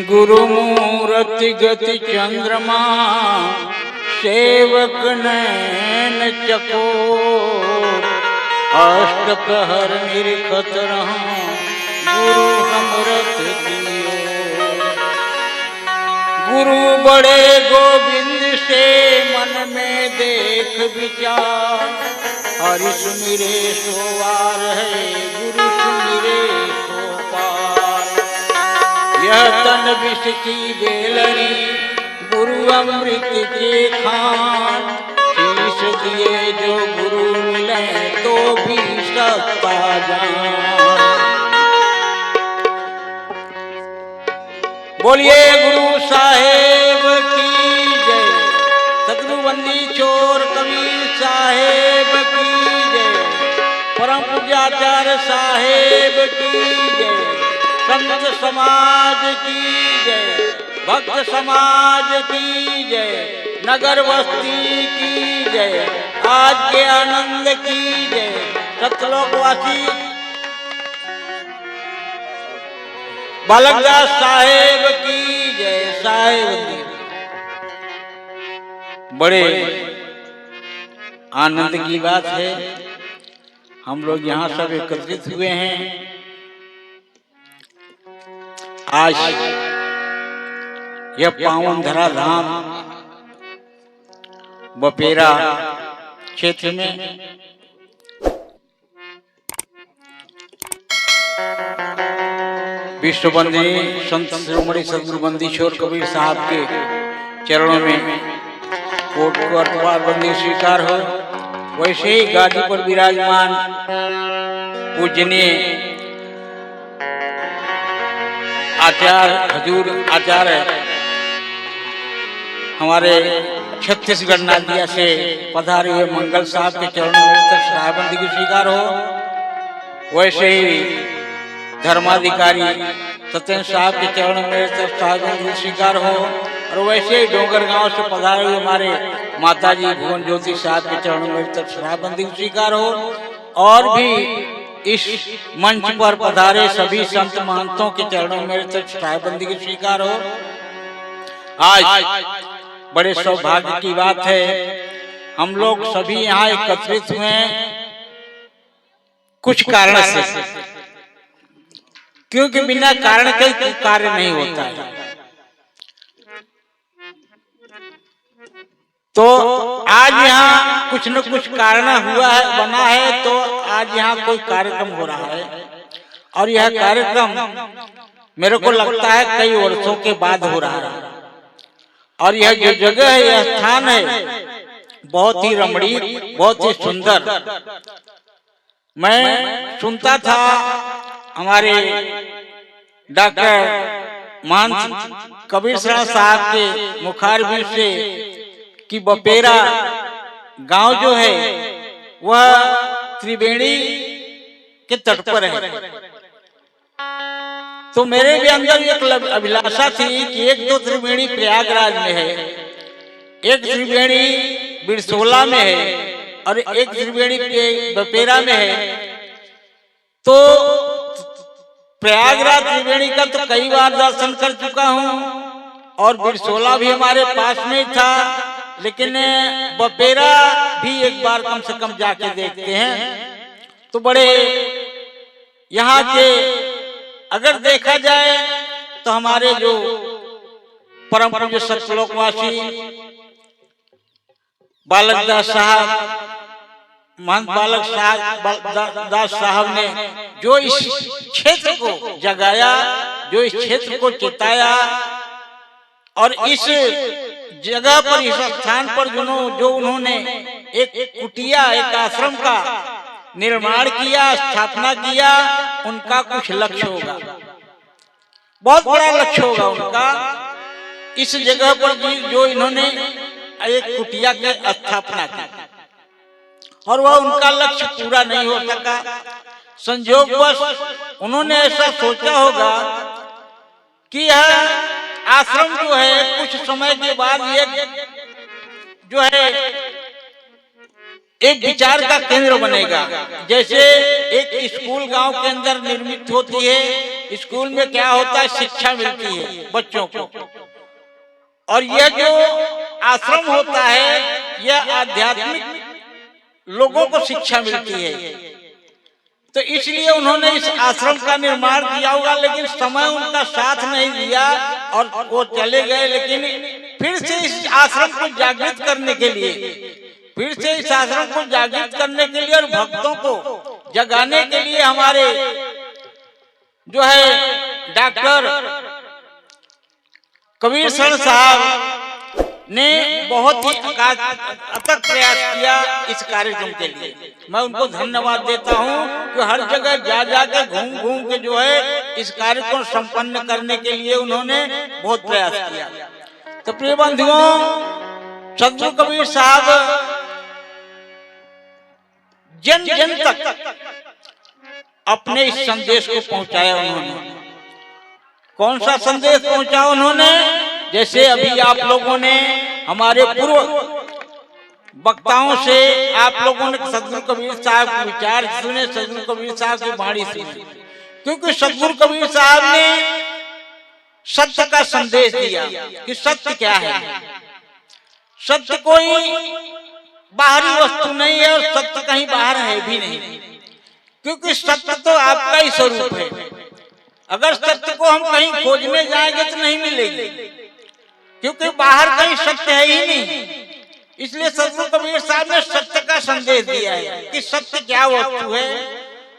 गुरु मूर्ति गति चंद्रमा सेवक नैन चकोर अष्ट प्रहर निरखत रहूं गुरु हमरत दियो। गुरु बड़े गोविंद से मन में देख विचार हरि सुमिरे सोवार है गुरु सुमिरे सो पार। यह तन विष की बेलरी गुरु अमृत के खान शीश दिए जो गुरु मिले तो भी सकता जान। बोलिए गुरु साहेब की जय। सतगुरु बंदी चोर कबीर साहेब की जय। परम पूज्याचार्य साहेब की जय। संत समाज की जय। भक्त समाज की जय। नगर बस्ती की जय। आज के आनंद की जय। सतलोकवासी बालकदास साहेब की जय। साहेब बड़े आनंद की बात है, हम लोग यहाँ सब एकत्रित हुए हैं। आज यह पावन धरा धाम बपेरा क्षेत्र में विश्ववंदनीय संत शिरोमणि सतगुरु बंदी छोर कबीर साहब के चरणों में कोट को अर्पवार बंदी स्वीकार हो। वैसे ही गाजीपुर विराजमान पूजनीय आचार्य हजूर आचार्य हमारे छत्तीसगढ़ नादिया से पधारे हुए मंगल साहब के चरणों में श्रावबंदी की स्वीकार हो। वैसे ही धर्माधिकारी सत्येंद्र साहब के चरणों में श्रावबंदी स्वीकार हो। और वैसे ही डोंगर गांव से पधारे हुए हमारे माताजी भुवन ज्योति साहब के चरणों में श्रावबंदी की स्वीकार हो। और भी इस मंच पर पधारे सभी संत महंतों के चरणों में श्रावबंदी की स्वीकार हो। आज बड़े सौभाग्य की बात है, हम लोग सभी यहाँ एकत्रित हुए कुछ कारण से, क्योंकि बिना कारण के कार्य नहीं होता है। तो आज यहाँ कुछ न कुछ कारण हुआ है, बना है, तो आज यहाँ कोई कार्यक्रम हो रहा है। और यह कार्यक्रम मेरे को लगता है कई वर्षों के बाद हो रहा है। और यह जो जगह है, यह स्थान है, बहुत ही रमणीय, बहुत ही सुंदर। मैं सुनता था हमारे डॉक्टर महंत कबीर साहब के मुखारबिंद से कि बपेरा गांव जो है वह त्रिवेणी के तट पर है। तो मेरे भी अंदर एक अभिलाषा थी कि एक तो त्रिवेणी प्रयागराज में है, एक त्रिवेणी बिरसोला में है और एक त्रिवेणी बपेरा में है। तो प्रयागराज त्रिवेणी का तो कई बार दर्शन कर चुका हूँ और बिरसोला भी हमारे पास में था, लेकिन बपेरा भी एक बार कम से कम जाके देखते हैं। तो बड़े यहाँ के अगर देखा जाए तो हमारे जो परम पूज्य सतलोकवासी बालकदास साहब, महंत बालक दास साहब ने जो इस क्षेत्र को जगाया, जो इस क्षेत्र को चिताया और इस जगह पर, इस स्थान पर जो उन्होंने एक कुटिया, एक आश्रम का निर्माण किया, स्थापना किया, उनका कुछ लक्ष्य होगा, बहुत बड़ा लक्ष्य होगा उनका। इस जगह पर जो इन्होंने एक कुटिया की स्थापना की और वह उनका लक्ष्य पूरा नहीं हो सका। संयोगवश उन्होंने ऐसा सोचा होगा कि यह आश्रम जो है कुछ समय के बाद ये जो है एक विचार का केंद्र बनेगा। जैसे एक स्कूल गांव के अंदर निर्मित होती है स्कूल में क्या होता है, शिक्षा मिलती है बच्चों को, और यह जो आश्रम होता है यह आध्यात्मिक लोगों को शिक्षा मिलती है। तो इसलिए उन्होंने इस आश्रम का निर्माण किया होगा, लेकिन समय उनका साथ नहीं दिया और वो चले गए। लेकिन फिर से इस आश्रम को जागृत करने के लिए, फिर से इस आश्रम को जागृत करने के लिए और भक्तों को जगाने के लिए हमारे जो है डॉक्टर कबीर शरण साहब ने बहुत ही अथक प्रयास किया इस कार्यक्रम के लिए। मैं उनको धन्यवाद देता हूं कि हर जगह जा जाके घूम घूम के जो है इस कार्य को संपन्न करने के लिए उन्होंने बहुत प्रयास किया। तो प्रिय बंधुओं, सद्गुरु कबीर साहब जन जन तक अपने इस संदेश को पहुंचाया उन्होंने। कौन सा संदेश पहुंचा उन्होंने? जैसे अभी आप लोगों ने हमारे पूर्व वक्ताओं से आप लोगों ने सद्गुरु कबीर साहब के विचार सुने, सद्गुरु कबीर साहब की वाणी सुनी, क्योंकि सद्गुरु कबीर साहब ने सत्य का संदेश दिया कि सत्य क्या है। सत्य कोई बाहरी वस्तु नहीं है और सत्य कहीं बाहर है भी नहीं, क्योंकि सत्य तो आपका ही स्वरूप है। अगर सत्य को हम कहीं खोजने जाएंगे तो नहीं मिलेगी, क्योंकि बाहर कहीं सत्य है ही नहीं। इसलिए सद्गुरु कबीर साहब ने सत्य का संदेश दिया है कि सत्य क्या वस्तु है,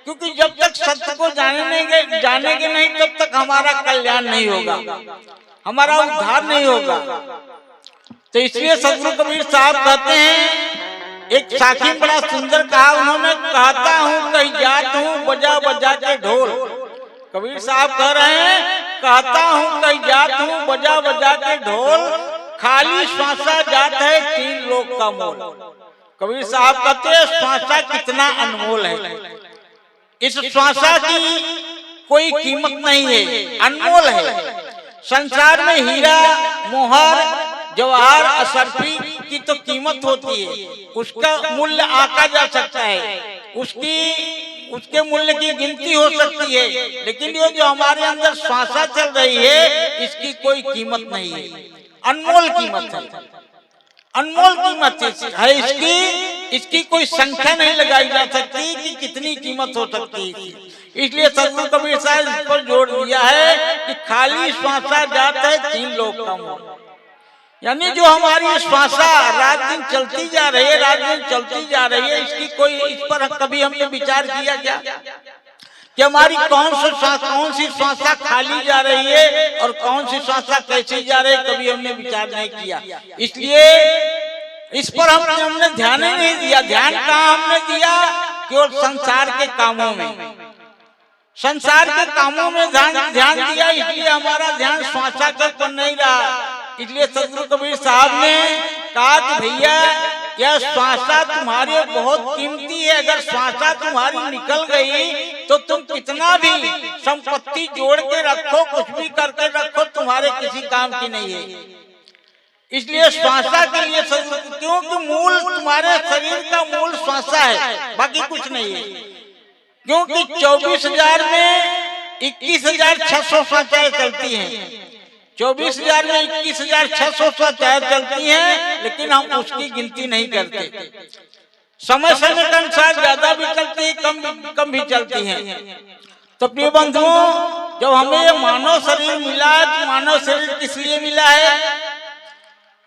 क्योंकि जब तक सत्य को जानेंगे नहीं तब तक हमारा कल्याण नहीं होगा, हमारा उद्धार नहीं होगा। तो इसलिए सद्गुरु कबीर साहब कहते हैं, एक साखी बड़ा सुंदर कहा उन्होंने, कहता हूँ कहीं जात हूँ बजा बजा के ढोल। कबीर साहब कह रहे हैं, कहता हूँ कहीं जात हूँ बजा बजा के ढोल, खाली श्वासा जात है 3 लोग का मोल। कबीर साहब कहते हैं श्वासा कितना अनमोल है, इस श्वासा की कोई कीमत नहीं है, अनमोल है। संसार में हीरा मोहर जवाहर असरफी की तो कीमत होती है, उसका मूल्य आंका जा सकता है, उसके मूल्य की गिनती हो सकती है, लेकिन ये जो हमारे अंदर श्वासा चल रही है इसकी कोई कीमत नहीं है, अनमोल कीमत है, अनमोल कीमत है इसकी कोई संख्या नहीं लगाई जा सकती कि कितनी कीमत हो सकती है। इसलिए सद्गुरु कबीर साहब इस पर जोर दिया है कि खाली श्वासा जात है 3 लोग का मोल। यानी जो हमारी श्वासा रात दिन चलती जा रही है, रात दिन चलती जा रही है, इसकी कोई इस पर कभी हमने विचार किया क्या कि हमारी कौन सी श्वासा खाली जा रही है और कौन सी श्वासा कैसी जा रही है, कभी हमने विचार नहीं किया। इसलिए इस पर हमने ध्यान ही नहीं दिया। ध्यान कहाँ हमने दिया? केवल संसार के कामों में, संसार के कामों में ध्यान दिया, इसलिए हमारा ध्यान श्वासा पर नहीं रहा। इसलिए सद्गुरु कबीर साहब ने कहा कि भैया यह श्वासा तुम्हारे बहुत कीमती है, अगर श्वासा तुम्हारी निकल गई तो तुम कितना भी संपत्ति जोड़ के रखो, कुछ भी करके रखो, तुम्हारे किसी काम की नहीं है। इसलिए श्वासा के लिए सद्गुरु, क्योंकि मूल तुम्हारे शरीर का मूल श्वासा है, बाकी कुछ नहीं है। क्योंकि 24,000 में 21,600 श्वासाएं चलती हैं, 24,000 में 21,600 श्वासाएं चलती हैं, लेकिन हम उसकी गिनती नहीं करते। समय समय के अनुसार ज्यादा भी चलती है, कम भी चलती हैं। तो प्रिय बंधुओं, जब हमें ये मानव शरीर मिला है तो मानव शरीर किस लिए मिला है?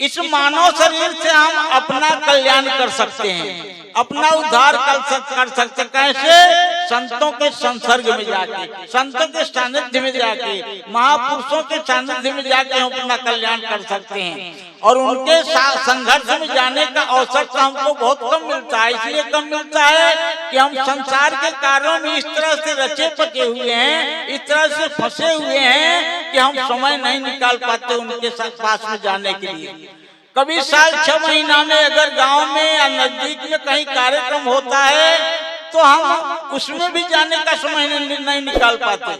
इस मानव शरीर से हम अपना कल्याण कर सकते हैं, अपना उद्धार कर सकते। कैसे? संतों के संसर्ग में जाके, संतों के सानिध्य में जाके, महापुरुषों के सानिध्य में जाके हम अपना कल्याण कर सकते हैं। और उनके संघर्ष में जाने का अवसर तो हमको बहुत कम मिलता है। इसलिए कम मिलता है कि हम संसार के कार्यों में इस तरह से रचे पके हुए हैं, इस तरह से फंसे हुए हैं कि हम समय नहीं निकाल पाते उनके पास में जाने के लिए। कभी साल 6 महीना में अगर गांव में या नजदीक में कहीं कार्यक्रम होता है तो हम उसमें भी जाने का समय नहीं निकाल पाते,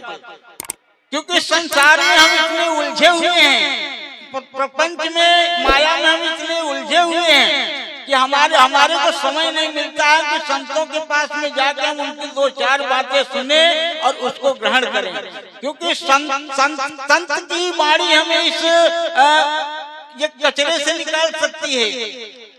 क्योंकि संसार में हम इतने उलझे हुए हैं, प्रपंच में माया में हम इतने उलझे हुए हैं कि हमारे को समय नहीं मिलता है कि संतों के पास में जाकर हम उनकी 2-4 बातें सुने और उसको ग्रहण करें। क्योंकि क्योंकि संत की वाणी हमें इस ये कचरे से निकाल सकती है।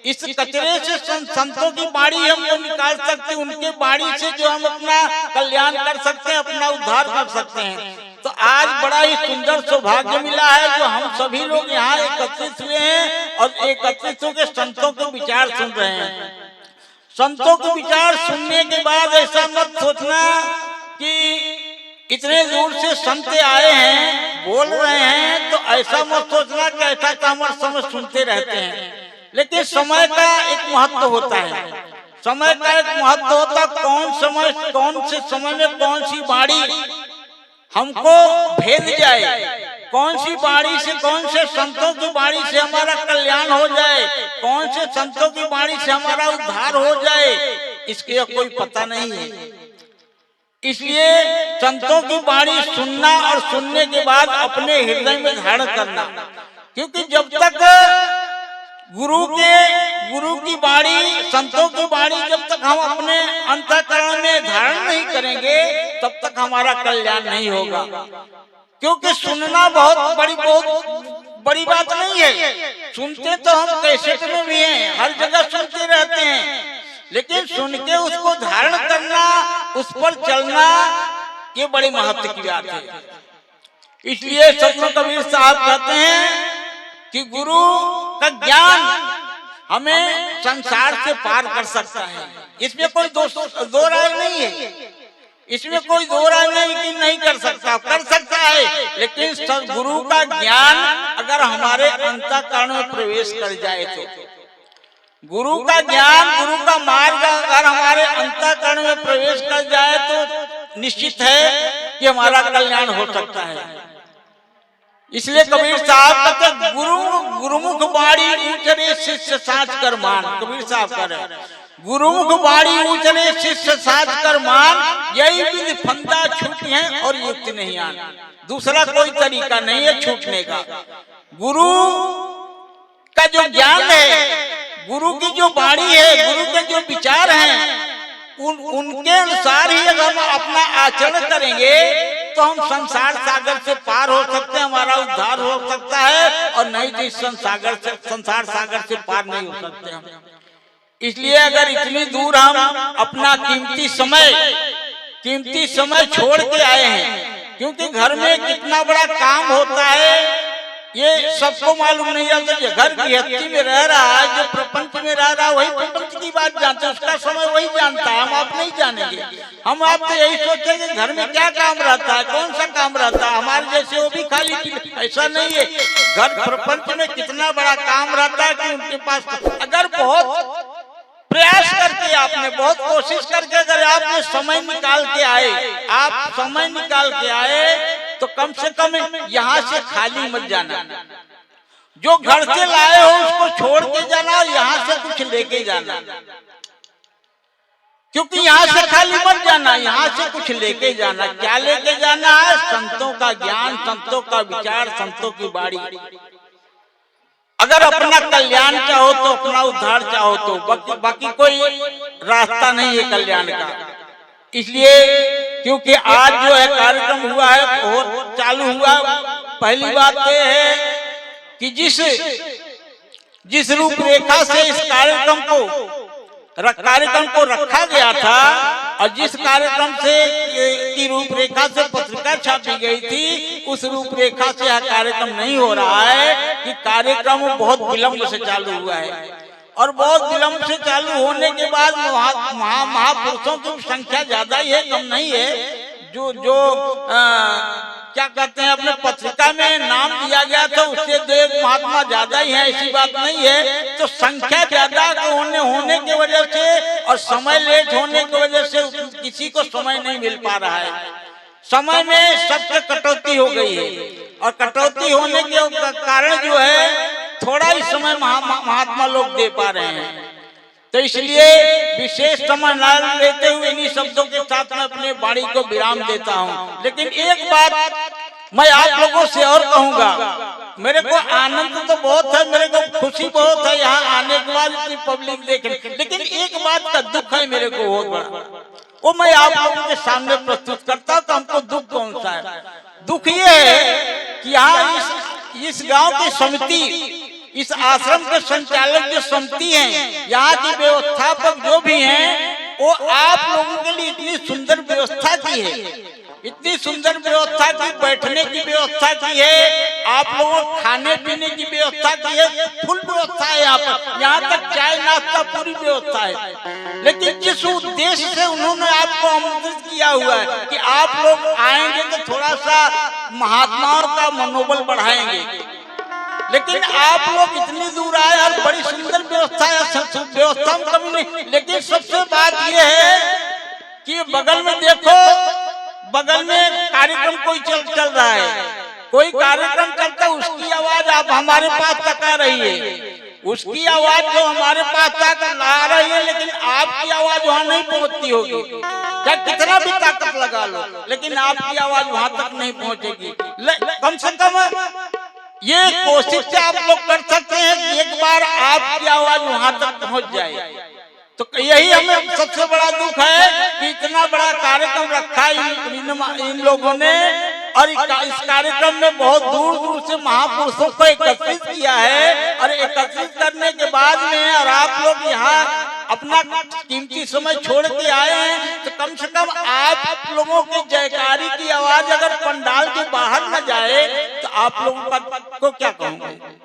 इस कचरे से संतों की वाणी हम तो निकाल सकते हैं, उनके वाणी से जो हम अपना कल्याण कर सकते हैं, अपना उद्धार कर सकते हैं। तो आज बड़ा ही सुंदर सौभाग्य मिला है जो हम सभी लोग यहाँ एकत्रित हुए हैं और एकत्रित होकर संतों के विचार सुन रहे हैं। संतों के विचार सुनने के बाद ऐसा मत सोचना कि इतने दूर से संत आए हैं, बोल रहे हैं, तो ऐसा मत सोचना कि ऐसा कामर समय सुनते रहते हैं। लेकिन समय का एक महत्व होता है, समय का एक महत्व होता है। कौन से समय में कौन सी वाणी हमको भेद जाए, कौन सी वाणी से, कौन से संतों की वाणी से हमारा कल्याण हो जाए, कौन से संतों की वाणी से हमारा उद्धार हो जाए, इसके कोई पता नहीं है। इसलिए संतों की वाणी सुनना और सुनने के बाद अपने हृदय में धारण करना, क्योंकि जब तक गुरु की वाणी, संतों की वाणी जब तक हम अपने अंतःकरण में धारण नहीं करेंगे तब तक हमारा कल्याण नहीं होगा। क्योंकि सुनना बहुत बड़ी बात नहीं है। सुनते तो हम कैसेट में भी हैं, हर जगह सुनते रहते हैं, लेकिन सुन के उसको धारण करना, उस पर चलना, ये बड़ी महत्व की बात है। इसलिए सतगुरु कबीर साहब कहते हैं कि गुरु का ज्ञान हमें संसार से पार कर सकता है। इसमें कोई दो राय नहीं है, इसमें कोई दो राय नहीं कि नहीं कर सकता है। लेकिन गुरु का ज्ञान अगर हमारे अंतःकरण में प्रवेश कर जाए तो, गुरु का ज्ञान, गुरु का मार्ग अगर हमारे अंतःकरण में प्रवेश कर जाए तो निश्चित है कि हमारा कल्याण हो सकता है। इसलिए कबीर साहब कहते गुरुमुख बाड़ी ऊंचरे शिष्य साच कर मान। कबीर साहब कह रहे गुरुमुख बाड़ी ऊंचरे शिष्य साच कर मान, यही विधि फंदा छूटी है और युक्ति नहीं आन। दूसरा कोई तरीका नहीं है छूटने का। गुरु का जो ज्ञान है, गुरु की जो वाणी है, गुरु के जो विचार हैं, उनके अनुसार ही अगर हम अपना आचरण करेंगे तो हम संसार सागर से पार हो सकते हैं, हमारा उद्धार हो सकता है, और नहीं तो इस संसार सागर से पार नहीं हो सकते हम। इसलिए अगर इतनी दूर हम अपना कीमती समय छोड़ के आए हैं, क्योंकि घर में कितना बड़ा काम होता है ये सबको मालूम नहीं आता। जो घर गृहस्थी में रह रहा है, जो प्रपंच में रह रहा है, वही प्रपंच की बात जानता है, उसका समय वही जानता है, हम आप नहीं जानेंगे। हम आप तो यही सोचेंगे घर में क्या काम रहता है, कौन सा काम रहता है, हमारे जैसे वो भी खाली। ऐसा नहीं है, घर प्रपंच में कितना बड़ा काम रहता है कि उनके पास अगर बहुत प्रयास करके, आपने बहुत कोशिश करके अगर आपने समय निकाल के आए, आप समय निकाल के आए, तो कम से कम यहाँ से खाली मत जाना। जो घर से लाए हो उसको छोड़ के जाना, यहाँ से कुछ लेके जाना। क्योंकि यहाँ से खाली मत जाना, यहाँ से कुछ लेके जाना। क्या लेके जाना है? संतों का ज्ञान, संतों का विचार, संतों की वाणी। अगर अपना कल्याण चाहो तो, अपना उद्धार चाहो तो, बाकी कोई रास्ता नहीं है कल्याण का। इसलिए क्योंकि आज जो है कार्यक्रम हुआ है और चालू हुआ, पहली बात ये है कि जिस रूपरेखा से इस कार्यक्रम को रखा गया था और जिस कार्यक्रम से की रूपरेखा से पत्रिका छापी गई थी, उस रूपरेखा से यह कार्यक्रम नहीं हो रहा है कि कार्यक्रम बहुत विलंब से चालू हुआ है। और बहुत विलंब से चालू होने के बाद महापुरुषों की संख्या ज्यादा ही है, कम नहीं है। जो क्या कहते हैं, अपने पत्रिका में नाम दिया गया था उससे देव महात्मा ज्यादा ही है, ऐसी बात नहीं है। तो संख्या ज्यादा होने की वजह से और समय लेट होने की वजह से किसी को समय नहीं मिल पा रहा है। समय में सबसे कटौती हो गई है, और कटौती होने के कारण जो है थोड़ा ही समय महात्मा लोग दे पा रहे हैं। तो इसलिए विशेष समय न लेते हुए इन्हीं शब्दों के साथ में अपने वाणी को विराम देता हूँ। लेकिन एक बात मैं आप लोगों से और कहूँगा, मेरे को आनंद तो बहुत है, मेरे को खुशी बहुत है यहाँ आने के बाद इतनी पब्लिक देखने, लेकिन एक बात का दुख है मेरे को बहुत बड़ा, वो मैं आप लोगों के सामने प्रस्तुत करता हूँ। तो हमको दुख कौन सा है? दुख ये है कि यहाँ इस गांव की समिति, इस आश्रम के संचालक जो समिति है, यहाँ की व्यवस्थापक जो भी हैं, वो आप लोगों के लिए इतनी सुंदर व्यवस्था की है, इतनी सुंदर व्यवस्था की, बैठने की व्यवस्था की है, आप लोगों को खाने पीने की व्यवस्था की है, फुल व्यवस्था है यहाँ पर, यहाँ तक चाय नाश्ता पूरी व्यवस्था है। लेकिन जिस उद्देश्य से उन्होंने आपको आमंत्रित किया हुआ है कि आप लोग आएंगे तो थोड़ा सा महात्माओं का मनोबल बढ़ाएंगे, लेकिन आप लोग इतनी दूर आए और बड़ी सुंदर व्यवस्था है, व्यवस्था में कमी नहीं। लेकिन सबसे बात यह है कि बगल में देखो, बगल में कार्यक्रम कोई चल रहा है, कोई कार्यक्रम चलता, उसकी आवाज आप हमारे पास तक आ रही है, उसकी आवाज जो हमारे पास तक आ रही है, लेकिन आपकी आवाज वहाँ नहीं पहुँचती होगी। क्या कितना भी ताकत लगा लो, लेकिन आपकी आवाज वहाँ तक नहीं पहुँचेगी। कम से कम ये कोशिश आप लोग कर सकते हैं कि एक बार आपकी आवाज वहाँ तक पहुँच जाए। तो यही हमें सबसे बड़ा दुख है कि इतना बड़ा कार्यक्रम रखा इन लोगों ने, और इस कार्यक्रम में बहुत दूर दूर से महापुरुषों को एकत्रित किया है, और एकत्रित करने के बाद में और आप लोग यहाँ अपना कीमती समय छोड़ के आए हैं, तो कम से कम आप लोगों की जयकारी की आवाज अगर पंडाल के बाहर न जाए तो आप लोगों को क्या कहूँगे?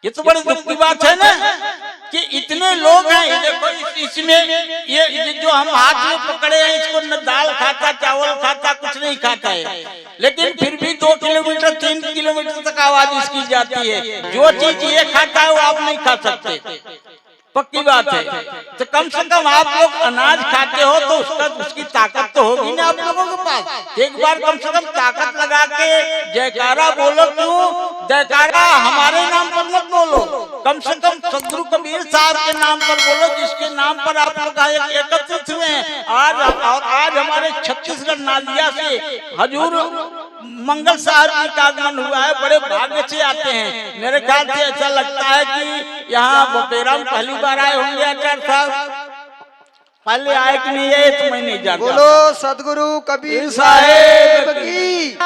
ये तो बड़ी दुख की बात है ना कि इतने लोग हैं। देखो इसमें ये जो हम हाथ में पकड़े हैं, इसको न दाल खाता, चावल खाता, कुछ नहीं खाता है, लेकिन फिर भी 2 किलोमीटर 3 किलोमीटर तक आवाज इसकी जाती है। जो चीज ये खाता है वो आप नहीं खा सकते, पक्की बात है। तो कम से कम आप लोग अनाज खाते हो तो उसकी ताकत तो होगी ना आप लोगों के पास। एक बार कम से कम ताकत लगा के जयकारा बोलो। क्यों जयकारा हमारे नाम पर मत बोलो, कम से कम सदगुरु कबीर साहब के नाम पर बोलो, जिसके नाम पर आप लोग एकत्रित हुए हैं। आज हमारे छत्तीसगढ़ नालिया से हजूर मंगल साहब जी का आगमन हुआ है, बड़े भाग्य से आते हैं। मेरे ख्याल से ऐसा लगता है कि यहाँ बपेरा में पहली बार आए होंगे आचार्य साहब, पहले आए कि नहीं आए तो मैं नहीं जानता। बोलो सदगुरु कबीर साहेब की।